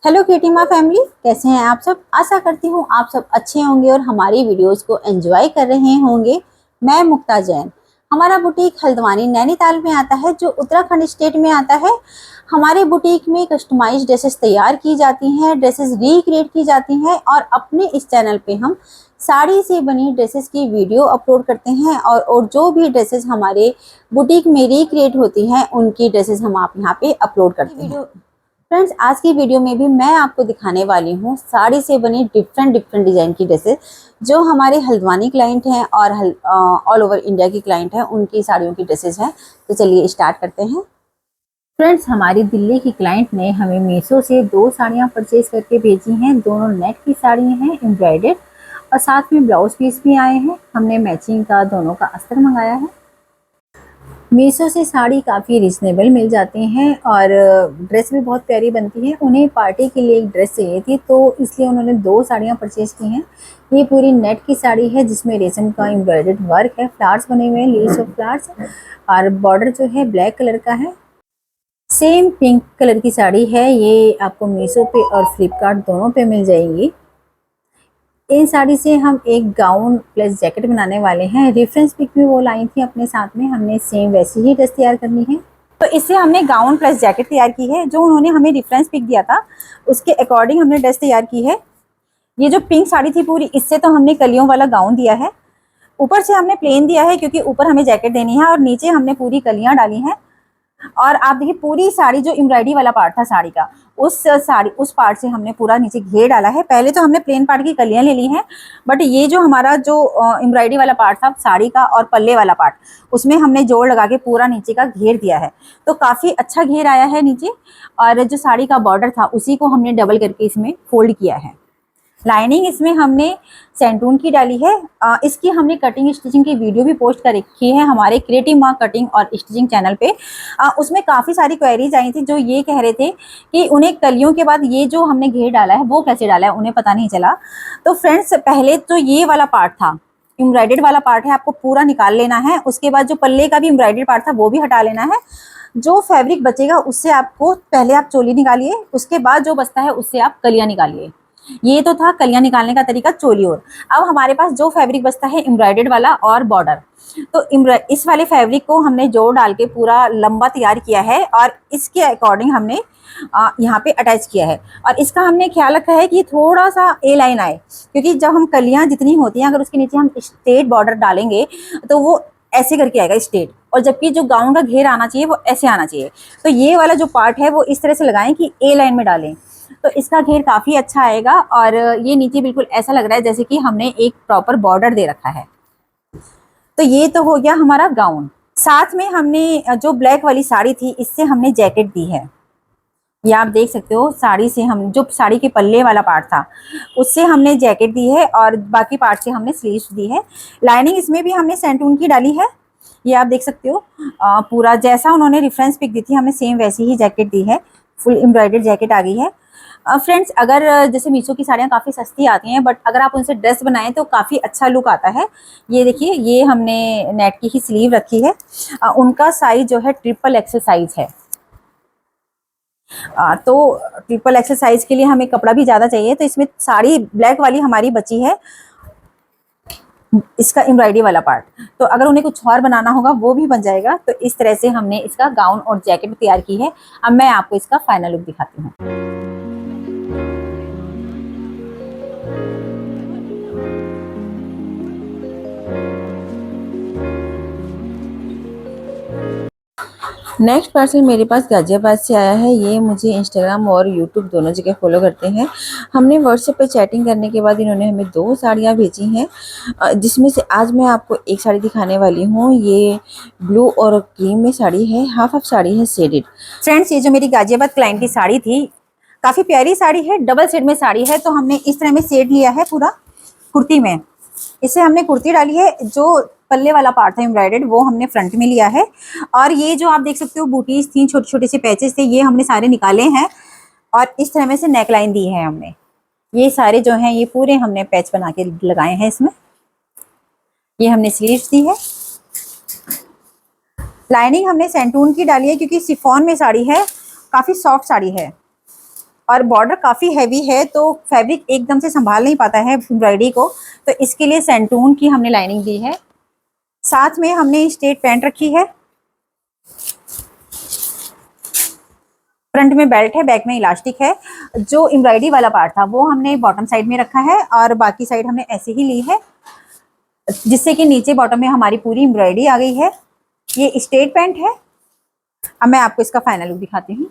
Hello क्रिएटिमा family, कैसे हैं आप सब। आशा करती हूँ आप सब अच्छे होंगे और हमारी वीडियोस को एंजॉय कर रहे होंगे। मैं मुक्ता जैन। हमारा बुटीक हल्द्वानी नैनीताल में आता है, जो उत्तराखंड स्टेट में आता है। हमारे बुटीक में कस्टमाइज ड्रेसेस तैयार की जाती हैं, ड्रेसेस रिक्रिएट की जाती हैं और अपने इस चैनल पे हम साड़ी से बनी ड्रेसेस की वीडियो अपलोड करते हैं और जो भी ड्रेसेस हमारे बुटीक में रिक्रिएट होती हैं उनकी ड्रेसेस हम आप यहाँ पे अपलोड करते हैं। फ्रेंड्स, आज की वीडियो में भी मैं आपको दिखाने वाली हूँ साड़ी से बनी डिफरेंट डिज़ाइन की ड्रेसेस, जो हमारे हल्द्वानी क्लाइंट हैं और ऑल ओवर इंडिया की क्लाइंट हैं, उनकी साड़ियों की ड्रेसेस हैं। तो चलिए स्टार्ट करते हैं। फ्रेंड्स, हमारी दिल्ली की क्लाइंट ने हमें मीशो से 2 साड़ियाँ परचेज करके भेजी हैं। दोनों नेट की साड़ी हैं, एम्ब्रॉयडर्ड, और साथ में ब्लाउज पीस भी आए हैं। हमने मैचिंग का दोनों का अस्तर मंगाया है। मीशो से साड़ी काफ़ी रिजनेबल मिल जाती हैं और ड्रेस भी बहुत प्यारी बनती है। उन्हें पार्टी के लिए एक ड्रेस चाहिए थी, तो इसलिए उन्होंने 2 साड़ियाँ परचेज की हैं। ये पूरी नेट की साड़ी है जिसमें रेशम का एम्ब्रॉयडर्ड वर्क है, फ्लावर्स बने हुए हैं, लीव्स ऑफ फ्लावर्स, और बॉर्डर जो है ब्लैक कलर का है। सेम पिंक कलर की साड़ी है। ये आपको मीशो पे और फ्लिपकार्ट दोनों पे मिल जाएंगी। इन साड़ी से हम एक गाउन प्लस जैकेट बनाने वाले हैं। रेफरेंस पिक में वो लाई थी अपने साथ में, हमने सेम वैसी ही ड्रेस तैयार करनी है। तो इससे हमने गाउन प्लस जैकेट तैयार की है। जो उन्होंने हमें रेफरेंस पिक दिया था उसके अकॉर्डिंग हमने ड्रेस तैयार की है। ये जो पिंक साड़ी थी पूरी, इससे तो हमने कलियों वाला गाउन दिया है। ऊपर से हमने प्लेन दिया है क्योंकि ऊपर हमें जैकेट देनी है, और नीचे हमने पूरी कलियां डाली हैं। और आप देखिए पूरी साड़ी जो एम्ब्रॉयडरी वाला पार्ट था साड़ी का, उस पार्ट से हमने पूरा नीचे घेर डाला है। पहले तो हमने प्लेन पार्ट की कलियां ले ली हैं, बट ये जो हमारा जो एम्ब्रॉयडरी वाला पार्ट था साड़ी का और पल्ले वाला पार्ट, उसमें हमने जोड़ लगा के पूरा नीचे का घेर दिया है। तो काफ़ी अच्छा घेर आया है नीचे। और जो साड़ी का बॉर्डर था उसी को हमने डबल करके इसमें फोल्ड किया है। लाइनिंग इसमें हमने सेंटून की डाली है। इसकी हमने कटिंग स्टिचिंग की वीडियो भी पोस्ट कर रखी है हमारे क्रिएटिमा कटिंग और स्टिचिंग चैनल पे। उसमें काफ़ी सारी क्वेरीज आई थी जो ये कह रहे थे कि उन्हें कलियों के बाद ये जो हमने घेर डाला है वो कैसे डाला है, उन्हें पता नहीं चला। तो फ्रेंड्स, पहले तो ये वाला पार्ट था, एम्ब्रॉयडर्ड वाला पार्ट है, आपको पूरा निकाल लेना है। उसके बाद जो पल्ले का भी एम्ब्रॉयडर्ड पार्ट था वो भी हटा लेना है। जो फैब्रिक बचेगा उससे आपको पहले आप चोली निकालिए, उसके बाद जो बचता है उससे आप कलियाँ निकालिए। ये तो था कलियां निकालने का तरीका चोली और। अब हमारे पास जो फैब्रिक बचता है एम्ब्रॉयडर्ड वाला और बॉर्डर, तो इस वाले फैब्रिक को हमने जोड़ डाल के पूरा लंबा तैयार किया है और इसके अकॉर्डिंग हमने यहाँ पे अटैच किया है। और इसका हमने ख्याल रखा है कि थोड़ा सा ए लाइन आए, क्योंकि जब हम कलियां जितनी होती हैं अगर उसके नीचे हम स्ट्रेट बॉर्डर डालेंगे तो वो ऐसे करके आएगा स्ट्रेट, और जबकि जो गाउन का घेर आना चाहिए वो ऐसे आना चाहिए। तो ये वाला जो पार्ट है वो इस तरह से लगाएं कि ए लाइन में डालें, तो इसका घेर काफ़ी अच्छा आएगा। और ये नीचे बिल्कुल ऐसा लग रहा है जैसे कि हमने एक प्रॉपर बॉर्डर दे रखा है। तो ये तो हो गया हमारा गाउन। साथ में हमने जो ब्लैक वाली साड़ी थी इससे हमने जैकेट दी है। ये आप देख सकते हो, साड़ी से हम जो साड़ी के पल्ले वाला पार्ट था उससे हमने जैकेट दी है और बाकी पार्ट से हमने स्लीव्स दी है। लाइनिंग इसमें भी हमने सेंटून की डाली है। ये आप देख सकते हो, पूरा जैसा उन्होंने रेफरेंस पिक दी थी हमने सेम वैसी ही जैकेट दी है। फुल एम्ब्रॉयडर्ड जैकेट आ गई है। फ्रेंड्स, अगर जैसे मीशो की साड़ियाँ काफ़ी सस्ती आती हैं, बट अगर आप उनसे ड्रेस बनाएं तो काफ़ी अच्छा लुक आता है। ये देखिए, ये हमने नेट की ही स्लीव रखी है। उनका साइज जो है ट्रिपल एक्सल साइज है। तो ट्रिपल एक्सल साइज के लिए हमें कपड़ा भी ज़्यादा चाहिए, तो इसमें साड़ी ब्लैक वाली हमारी बची है, इसका एम्ब्रॉयडरी वाला पार्ट। तो अगर उन्हें कुछ और बनाना होगा वो भी बन जाएगा। तो इस तरह से हमने इसका गाउन और जैकेट तैयार की है। अब मैं आपको इसका फाइनल लुक दिखाती हूँ। नेक्स्ट पार्सल मेरे पास गाज़ियाबाद से आया है। ये मुझे इंस्टाग्राम और यूट्यूब दोनों जगह फॉलो करते हैं। हमने व्हाट्सएप पे चैटिंग करने के बाद इन्होंने हमें 2 साड़ियाँ भेजी हैं, जिसमें से आज मैं आपको एक साड़ी दिखाने वाली हूँ। ये ब्लू और क्रीम में साड़ी है, हाफ साड़ी है शेडेड। फ्रेंड्स, ये जो मेरी गाज़ियाबाद क्लाइंट की साड़ी थी, काफ़ी प्यारी साड़ी है, डबल शेड में साड़ी है। तो हमने इस तरह में शेड लिया है पूरा कुर्ती में। इसे हमने कुर्ती डाली है, जो पल्ले वाला पार्ट था एम्ब्रॉयडर्ड वो हमने फ्रंट में लिया है। और ये जो आप देख सकते हो बूटीज थी, छोटे छोटे से पैचेस थे, ये हमने सारे निकाले हैं और इस तरह में से नेकलाइन दी है हमने। ये सारे जो हैं ये पूरे हमने पैच बना के लगाए हैं इसमें। ये हमने स्लीव्स दी है। लाइनिंग हमने सेंटून की डाली है क्योंकि शिफॉन में साड़ी है, काफ़ी सॉफ्ट साड़ी है। और बॉर्डर काफ़ी हैवी है तो फैब्रिक एकदम से संभाल नहीं पाता है एम्ब्रॉयडरी को, तो इसके लिए सेंटून की हमने लाइनिंग दी है। साथ में हमने स्ट्रेट पैंट रखी है, फ्रंट में बेल्ट है, बैक में इलास्टिक है। जो एम्ब्रॉयडरी वाला पार्ट था वो हमने बॉटम साइड में रखा है और बाकी साइड हमने ऐसे ही ली है, जिससे कि नीचे बॉटम में हमारी पूरी एम्ब्रॉयडरी आ गई है। ये स्ट्रेट पैंट है। अब मैं आपको इसका फाइनल लुक दिखाती हूँ।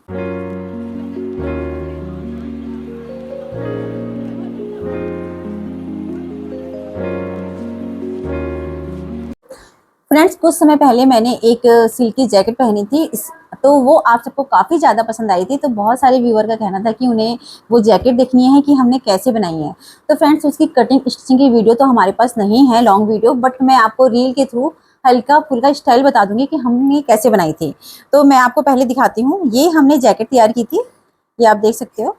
फ्रेंड्स, कुछ समय पहले मैंने एक सिल्क की जैकेट पहनी थी, तो वो आप सबको काफ़ी ज़्यादा पसंद आई थी। तो बहुत सारे व्यूअर का कहना था कि उन्हें वो जैकेट देखनी है कि हमने कैसे बनाई है। तो फ्रेंड्स, उसकी कटिंग स्टिचिंग की वीडियो तो हमारे पास नहीं है लॉन्ग वीडियो, बट मैं आपको रील के थ्रू हल्का फुल्का स्टाइल बता दूंगी कि हमने कैसे बनाई थी। तो मैं आपको पहले दिखाती हूँ। ये हमने जैकेट तैयार की थी, ये आप देख सकते हो।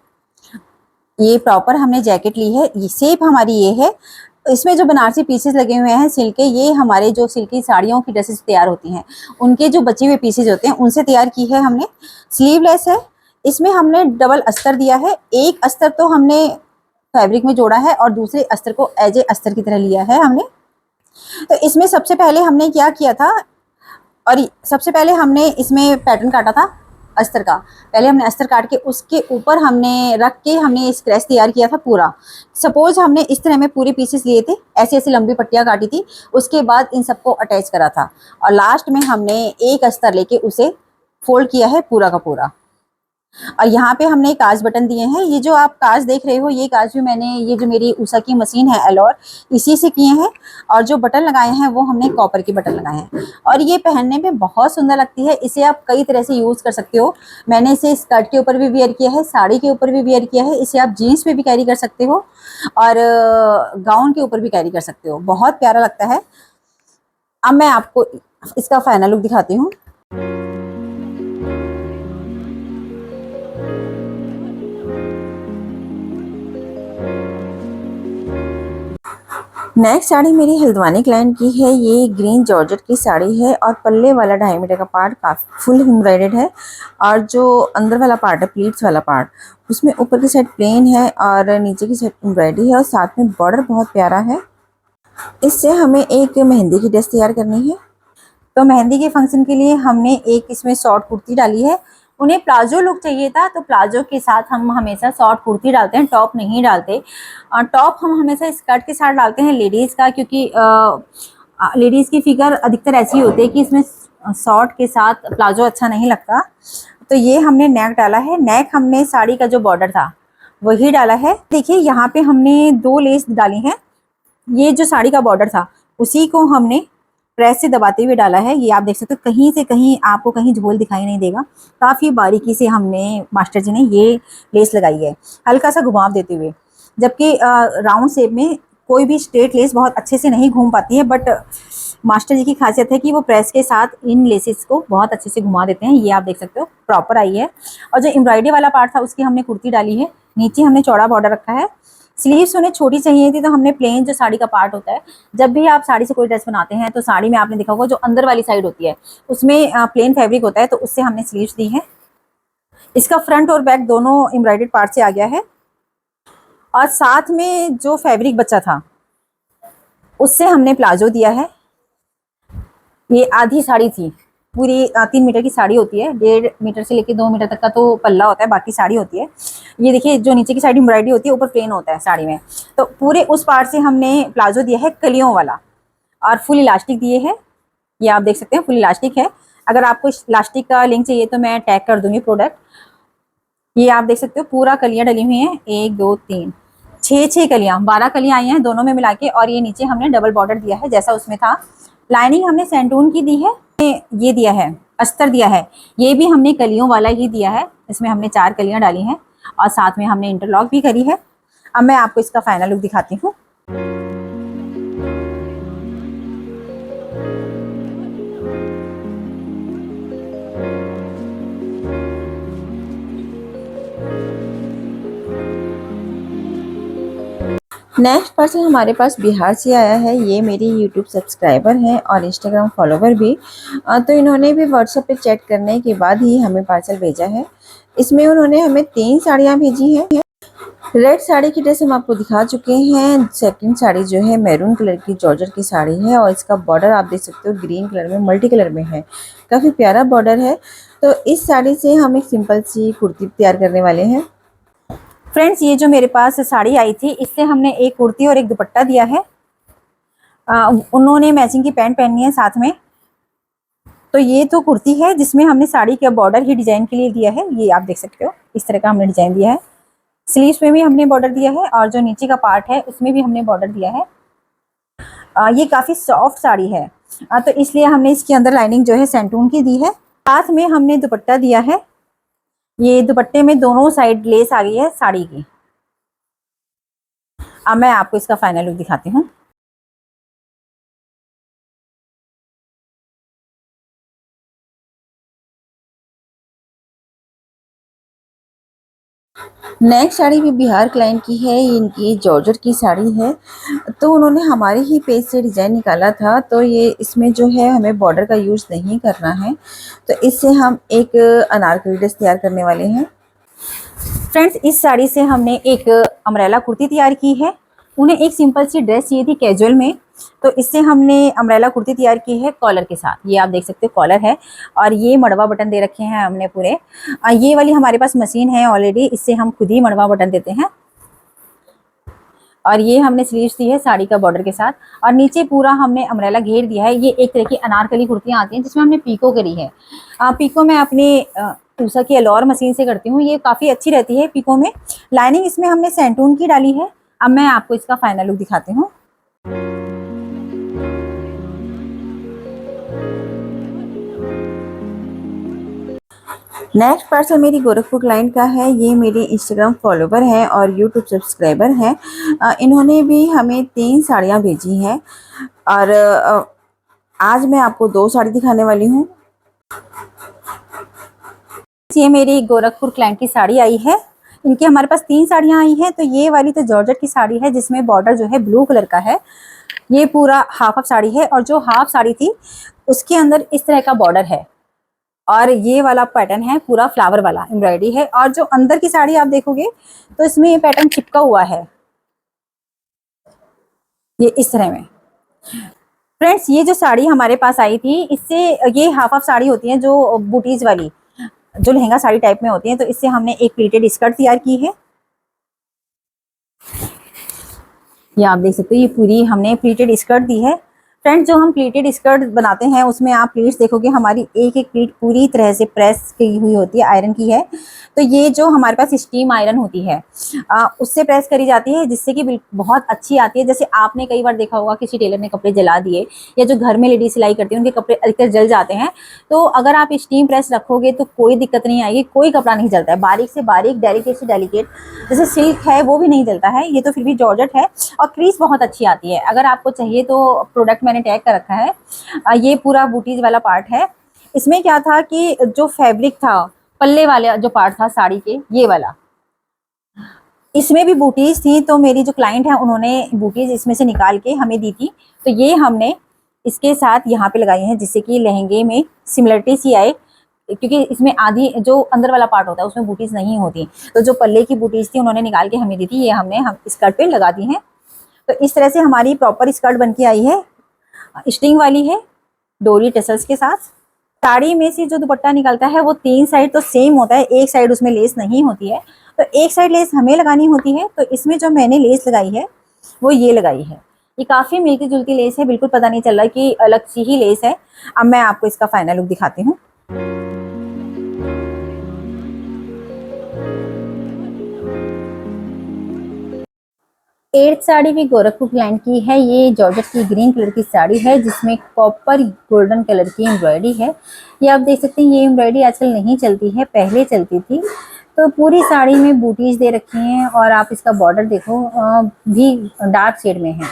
ये प्रॉपर हमने जैकेट ली है, ये शेप हमारी ये है। इसमें जो बनारसी पीसेस लगे हुए हैं सिल्क के, ये हमारे जो सिल्क की साड़ियों की ड्रेसेस तैयार होती हैं उनके जो बचे हुए पीसेस होते हैं उनसे तैयार की है हमने। स्लीवलेस है। इसमें हमने डबल अस्तर दिया है। एक अस्तर तो हमने फैब्रिक में जोड़ा है और दूसरे अस्तर को एज ए अस्तर की तरह लिया है हमने। तो इसमें सबसे पहले हमने क्या किया था, और सबसे पहले हमने इसमें पैटर्न काटा था अस्तर का। पहले हमने अस्तर काट के उसके ऊपर हमने रख के हमने स्क्रैच तैयार किया था पूरा। सपोज हमने इस तरह में पूरे पीसेस लिए थे, ऐसी ऐसी लंबी पट्टियाँ काटी थी, उसके बाद इन सबको अटैच करा था और लास्ट में हमने एक अस्तर लेके उसे फोल्ड किया है पूरा का पूरा। और यहाँ पे हमने काज बटन दिए हैं। ये जो आप काज देख रहे हो, ये काज भी मैंने, ये जो मेरी उषा की मशीन है एलोर, इसी से किए हैं। और जो बटन लगाए हैं वो हमने कॉपर के बटन लगाए हैं। और ये पहनने में बहुत सुंदर लगती है। इसे आप कई तरह से यूज़ कर सकते हो। मैंने इसे स्कर्ट के ऊपर भी वेयर किया है, साड़ी के ऊपर भी वेयर किया है। इसे आप जीन्स पे भी कैरी कर सकते हो और गाउन के ऊपर भी कैरी कर सकते हो। बहुत प्यारा लगता है। अब मैं आपको इसका फाइनल लुक दिखाती हूँ। नेक्स्ट साड़ी मेरी हल्द्वानी क्लाइंट की है। ये ग्रीन जॉर्जेट की साड़ी है और पल्ले वाला 2.5 मीटर का पार्ट काफ़ी फुल एम्ब्रॉयडर्ड है। और जो अंदर वाला पार्ट है, प्लीट्स वाला पार्ट, उसमें ऊपर की साइड प्लेन है और नीचे की साइड एम्ब्रॉयडरी है और साथ में बॉर्डर बहुत प्यारा है। इससे हमें एक मेहंदी की ड्रेस तैयार करनी है। तो मेहंदी के फंक्शन के लिए हमने एक इसमें शॉर्ट कुर्ती डाली है। उन्हें प्लाजो लुक चाहिए था, तो प्लाजो के साथ हम हमेशा शॉर्ट कुर्ती डालते हैं, टॉप नहीं डालते। टॉप हम हमेशा स्कर्ट के साथ डालते हैं लेडीज़ का, क्योंकि लेडीज़ की फिगर अधिकतर ऐसी होती है कि इसमें शॉर्ट के साथ प्लाजो अच्छा नहीं लगता। तो ये हमने नेक डाला है। नेक हमने साड़ी का जो बॉर्डर था वही डाला है। देखिए यहाँ पे हमने 2 लेस डाली हैं। ये जो साड़ी का बॉर्डर था उसी को हमने प्रेस से दबाते हुए डाला है। ये आप देख सकते हो, कहीं से कहीं आपको कहीं झोल दिखाई नहीं देगा। काफ़ी बारीकी से हमने मास्टर जी ने ये लेस लगाई है, हल्का सा घुमाव देते हुए। जबकि राउंड शेप में कोई भी स्ट्रेट लेस बहुत अच्छे से नहीं घूम पाती है, बट मास्टर जी की खासियत है कि वो प्रेस के साथ इन लेसेस को बहुत अच्छे से घुमा देते हैं। ये आप देख सकते हो प्रॉपर आई है। और जो एम्ब्रॉयडरी वाला पार्ट था उसकी हमने कुर्ती डाली है। नीचे हमने चौड़ा बॉर्डर रखा है। स्लीव्स उन्हें छोटी चाहिए थी, तो हमने प्लेन जो साड़ी का पार्ट होता है, जब भी आप साड़ी से कोई ड्रेस बनाते हैं तो साड़ी में आपने देखा होगा जो अंदर वाली साइड होती है उसमें प्लेन फैब्रिक होता है, तो उससे हमने स्लीव्स दी है। इसका फ्रंट और बैक दोनों एम्ब्रॉयडर्ड पार्ट से आ गया है। और साथ में जो फैब्रिक बचा था उससे हमने प्लाजो दिया है। ये आधी साड़ी थी, पूरी 3 मीटर की साड़ी होती है। 1.5 मीटर से लेके 2 मीटर तक का तो पल्ला होता है, बाकी साड़ी होती है। ये देखिए जो नीचे की साइड एम्ब्रॉयडरी होती है, ऊपर प्लेन होता है साड़ी में। तो पूरे उस पार्ट से हमने प्लाजो दिया है कलियों वाला, और फुल इलास्टिक दिए है। ये आप देख सकते हैं फुल इलास्टिक है। अगर आपको इलास्टिक का लिंक चाहिए तो मैं टैग कर दूंगी प्रोडक्ट। ये आप देख सकते हो पूरा कलियां डली हुई हैं, 1 2 3 6 कलियां, 12 कलियां आई हैं दोनों में मिला के। और ये नीचे हमने डबल बॉर्डर दिया है जैसा उसमें था। लाइनिंग हमने सेंटून की दी है। ये दिया है अस्तर दिया है, ये भी हमने कलियों वाला ही दिया है। इसमें हमने 4 कलियां डाली हैं और साथ में हमने इंटरलॉक भी करी है। अब मैं आपको इसका फाइनल लुक दिखाती हूँ। नेक्स्ट पर्सन हमारे पास बिहार से आया है। ये मेरी यूट्यूब सब्सक्राइबर हैं और इंस्टाग्राम फॉलोवर भी। तो इन्होंने भी व्हाट्सएप पे चैट करने के बाद ही हमें पार्सल भेजा है। इसमें उन्होंने हमें 3 साड़ियाँ भेजी हैं। रेड साड़ी की ड्रेस हम आपको दिखा चुके हैं। सेकंड साड़ी जो है मैरून कलर की जॉर्जेट की साड़ी है और इसका बॉर्डर आप देख सकते हो ग्रीन कलर में मल्टी कलर में है, काफ़ी प्यारा बॉर्डर है। तो इस साड़ी से हम एक सिंपल सी कुर्ती तैयार करने वाले हैं। फ्रेंड्स, ये जो मेरे पास साड़ी आई थी, इससे हमने एक कुर्ती और एक दुपट्टा दिया है। उन्होंने मैचिंग की पैंट पहनी है साथ में। तो ये तो कुर्ती है जिसमें हमने साड़ी का बॉर्डर ही डिजाइन के लिए दिया है। ये आप देख सकते हो, इस तरह का हमने डिजाइन दिया है। स्लीव्स में भी हमने बॉर्डर दिया है और जो नीचे का पार्ट है उसमें भी हमने बॉर्डर दिया है। ये काफ़ी सॉफ्ट साड़ी है, तो इसलिए हमने इसके अंदर लाइनिंग जो है सेंटून की दी है। साथ में हमने दुपट्टा दिया है। ये दुपट्टे में दोनों साइड लेस आ गई है साड़ी की। अब मैं आपको इसका फाइनल लुक दिखाती हूँ। नेक्स्ट साड़ी भी बिहार क्लाइंट की है। इनकी जॉर्जेट की साड़ी है। तो उन्होंने हमारे ही पेज से डिज़ाइन निकाला था। तो ये इसमें जो है हमें बॉर्डर का यूज़ नहीं करना है। तो इससे हम एक अनारकली ड्रेस तैयार करने वाले हैं। फ्रेंड्स, इस साड़ी से हमने एक अम्ब्रेला कुर्ती तैयार की है। उन्हें एक सिंपल सी ड्रेस चाहिए थी कैजुअल में, तो इससे हमने अम्ब्रेला कुर्ती तैयार की है कॉलर के साथ। ये आप देख सकते हो कॉलर है और ये मड़वा बटन दे रखे हैं हमने पूरे। ये वाली हमारे पास मशीन है ऑलरेडी, इससे हम खुद ही मड़वा बटन देते हैं। और ये हमने स्लीव्स दी है साड़ी का बॉर्डर के साथ और नीचे पूरा हमने अम्ब्रेला घेर दिया है। ये एक तरह की अनारकली कुर्तियाँ आती हैं जिसमें हमने पीको करी है। पीको मैं अपने ऊषा की एलोर मशीन से करती हूँ। ये काफ़ी अच्छी रहती है पीको में। लाइनिंग इसमें हमने सेंटून की डाली है। अब मैं आपको इसका फाइनल लुक दिखाती हूँ। नेक्स्ट पार्सल मेरी गोरखपुर क्लाइंट का है। ये मेरे इंस्टाग्राम फॉलोवर हैं और यूट्यूब सब्सक्राइबर हैं। इन्होंने भी हमें 3 साड़ियाँ भेजी हैं और आज मैं आपको 2 साड़ी दिखाने वाली हूँ। ये मेरी गोरखपुर क्लाइंट की साड़ी आई है। इनकी हमारे पास 3 साड़ियाँ आई हैं। तो ये वाली तो जॉर्जेट की साड़ी है जिसमें बॉर्डर जो है ब्लू कलर का है। ये पूरा हाफ साड़ी है और जो हाफ साड़ी थी उसके अंदर इस तरह का बॉर्डर है और ये वाला पैटर्न है पूरा फ्लावर वाला एम्ब्रॉयडरी है। और जो अंदर की साड़ी आप देखोगे तो इसमें ये पैटर्न चिपका हुआ है, ये इस तरह में। फ्रेंड्स, ये जो साड़ी हमारे पास आई थी, इससे ये हाफ साड़ी होती है जो बूटीज वाली, जो लहंगा साड़ी टाइप में होती है। तो इससे हमने एक प्लीटेड स्कर्ट तैयार की है। ये आप देख सकते हो, ये पूरी हमने प्लीटेड स्कर्ट दी है। फ्रेंड्स, जो हम प्लीटेड स्कर्ट बनाते हैं उसमें आप प्लीट्स देखोगे हमारी एक एक प्लीट पूरी तरह से प्रेस की हुई होती है, आयरन की है। तो ये जो हमारे पास स्टीम आयरन होती है उससे प्रेस करी जाती है, जिससे कि बहुत अच्छी आती है। जैसे आपने कई बार देखा होगा किसी टेलर ने कपड़े जला दिए या जो घर में लेडीज सिलाई करती है उनके कपड़े अधिकतर जल जाते हैं। तो अगर आप स्टीम प्रेस रखोगे तो कोई दिक्कत नहीं आएगी, कोई कपड़ा नहीं जलता है। बारीक से बारीक, डेलिकेट से डेलिकेट, जैसे सिल्क है वो भी नहीं जलता है। ये तो फिर भी जॉर्जेट है और क्रीज बहुत अच्छी आती है। अगर आपको चाहिए तो प्रोडक्ट मैंने टैग कर रखा है। ये पूरा बूटीज वाला पार्ट है। इसमें क्या था कि जो फैब्रिक था, पल्ले वाला जो पार्ट था साड़ी के, ये वाला, इसमें भी बूटीज थी। तो मेरी जो क्लाइंट है उन्होंने बूटीज इसमें से निकाल के हमें दी थी। तो ये हमने इसके साथ यहाँ पे लगाई हैं जिससे कि लहंगे में सिमिलरिटी सी आए, क्योंकि इसमें आधी जो अंदर वाला पार्ट होता है उसमें बूटीज नहीं होती। तो जो पल्ले की बूटीज थी उन्होंने निकाल के हमें दी थी, ये हम स्कर्ट पे लगा दी हैं। तो इस तरह से हमारी प्रॉपर स्कर्ट बन के आई है। स्टिंग वाली है, डोरी टसल्स के साथ। साड़ी में से जो दुपट्टा निकलता है वो 3 साइड तो सेम होता है, एक साइड उसमें लेस नहीं होती है। तो एक साइड लेस हमें लगानी होती है। तो इसमें जो मैंने लेस लगाई है वो ये लगाई है। ये काफ़ी मिलती जुलती लेस है, बिल्कुल पता नहीं चल रहा कि अलग सी ही लेस है। अब मैं आपको इसका फाइनल लुक दिखाती हूँ। एट्थ साड़ी भी गोरखपुर क्लाइंट की है। ये जॉर्जेट की ग्रीन कलर की साड़ी है जिसमें कॉपर गोल्डन कलर की एम्ब्रॉयडरी है। ये आप देख सकते हैं, ये एम्ब्रॉयडरी आजकल नहीं चलती है, पहले चलती थी। तो पूरी साड़ी में बूटीज दे रखी हैं और आप इसका बॉर्डर देखो भी डार्क शेड में है।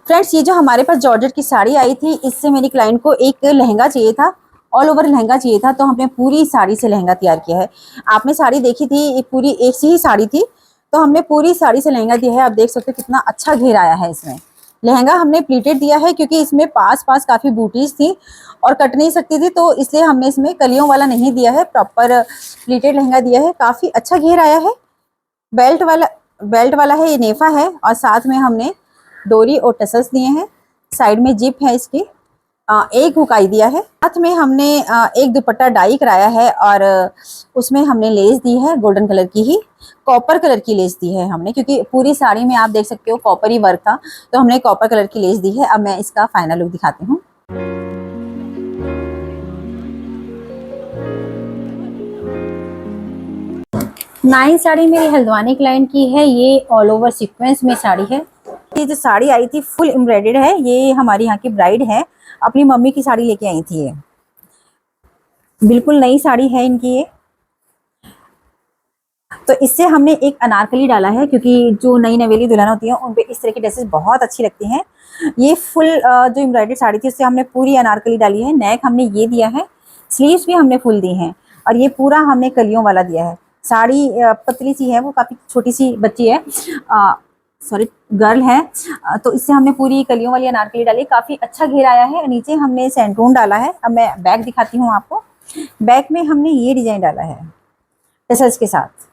फ्रेंड्स, ये जो हमारे पास जॉर्जेट की साड़ी आई थी, इससे मेरी क्लाइंट को एक लहंगा चाहिए था, ऑल ओवर लहंगा चाहिए था। तो हमने पूरी साड़ी से लहंगा तैयार किया है। आपने साड़ी देखी थी, पूरी एक सी ही साड़ी थी। तो हमने पूरी साड़ी से लहंगा दिया है। आप देख सकते हो कितना अच्छा घेर आया है इसमें। लहंगा हमने प्लीटेड दिया है क्योंकि इसमें पास पास काफ़ी बूटीज थी और कट नहीं सकती थी, तो इसलिए हमने इसमें कलियों वाला नहीं दिया है, प्रॉपर प्लीटेड लहंगा दिया है। काफ़ी अच्छा घेर आया है। बेल्ट वाला है, ये नेफा है और साथ में हमने डोरी और टसल्स दिए हैं। साइड में जिप है इसकी, एक हुकाई दिया है। साथ में हमने एक दुपट्टा डाई कराया है और उसमें हमने लेस दी है गोल्डन कलर की ही, कॉपर कलर की लेस दी है हमने, क्योंकि पूरी साड़ी में आप देख सकते हो कॉपर ही वर्क था, तो हमने कॉपर कलर की लेस दी है। अब मैं इसका फाइनल लुक दिखाती हूँ। नाइन साड़ी मेरी हल्द्वानी क्लाइंट की है। ये ऑल ओवर सीक्वेंस में साड़ी है। ये जो साड़ी आई थी फुल एम्ब्रॉयडर्ड है। ये हमारी यहाँ की ब्राइड है, अपनी मम्मी की साड़ी लेके आई थी। ये बिल्कुल नई साड़ी है इनकी ये। तो इससे हमने एक अनारकली डाला है, क्योंकि जो नई नवेली दुल्हन होती है उन पे इस तरह की ड्रेसेस बहुत अच्छी लगती हैं। ये फुल जो एम्ब्रॉयडर्ड साड़ी थी उससे हमने पूरी अनारकली डाली है। नेक हमने ये दिया है, स्लीव्स भी हमने फुल दी हैं और ये पूरा हमने कलियों वाला दिया है। साड़ी पतली सी है, वो काफ़ी छोटी सी बच्ची है, सॉरी गर्ल है, तो इससे हमने पूरी कलियों वाली अनारकली डाली। काफ़ी अच्छा घेर आया है। नीचे हमने सेंटून डाला है। अब मैं बैक दिखाती हूँ आपको। बैक में हमने ये डिजाइन डाला है टसल्स के साथ।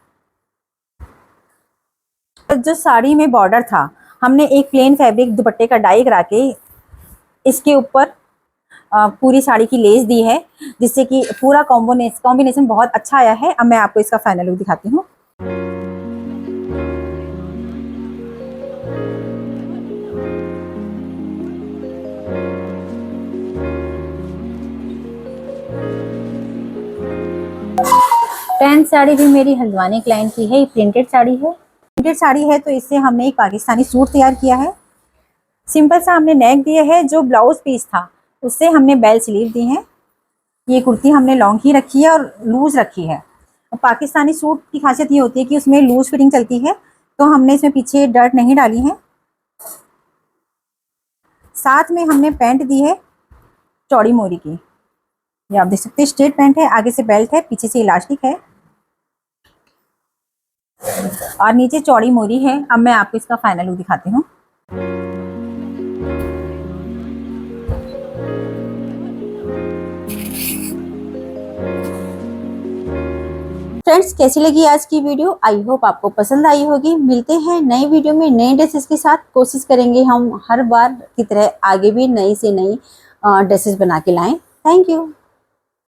जो साड़ी में बॉर्डर था, हमने एक प्लेन फैब्रिक दुपट्टे का डाई करा के इसके ऊपर पूरी साड़ी की लेस दी है, जिससे कि पूरा कॉम्बिनेशन बहुत अच्छा आया है। अब मैं आपको इसका फाइनल लुक दिखाती हूँ। टेंथ साड़ी भी मेरी हल्द्वानी क्लाइंट की है। ये प्रिंटेड साड़ी है। प्रिंटेड साड़ी है तो इससे हमने एक पाकिस्तानी सूट तैयार किया है। सिंपल सा हमने नेक दिया है। जो ब्लाउज पीस था उससे हमने बेल स्लीव दी है। ये कुर्ती हमने लॉन्ग ही रखी है और लूज रखी है। और पाकिस्तानी सूट की खासियत ये होती है कि उसमें लूज फिटिंग चलती है, तो हमने इसमें पीछे डर्ट नहीं डाली है। साथ में हमने पैंट दी है चौड़ी मोरी की। ये आप देख सकते हैं स्ट्रेट पैंट है, आगे से बेल्ट है, पीछे से इलास्टिक है और नीचे चौड़ी मोरी है। अब मैं आपको इसका फाइनल लुक दिखाती हूँ। फ्रेंड्स, कैसी लगी आज की वीडियो? आई होप आपको पसंद आई होगी। मिलते हैं नई वीडियो में नए ड्रेसेस के साथ। कोशिश करेंगे हम हर बार की तरह आगे भी नई से नई ड्रेसेस बना के लाएं। Thank you.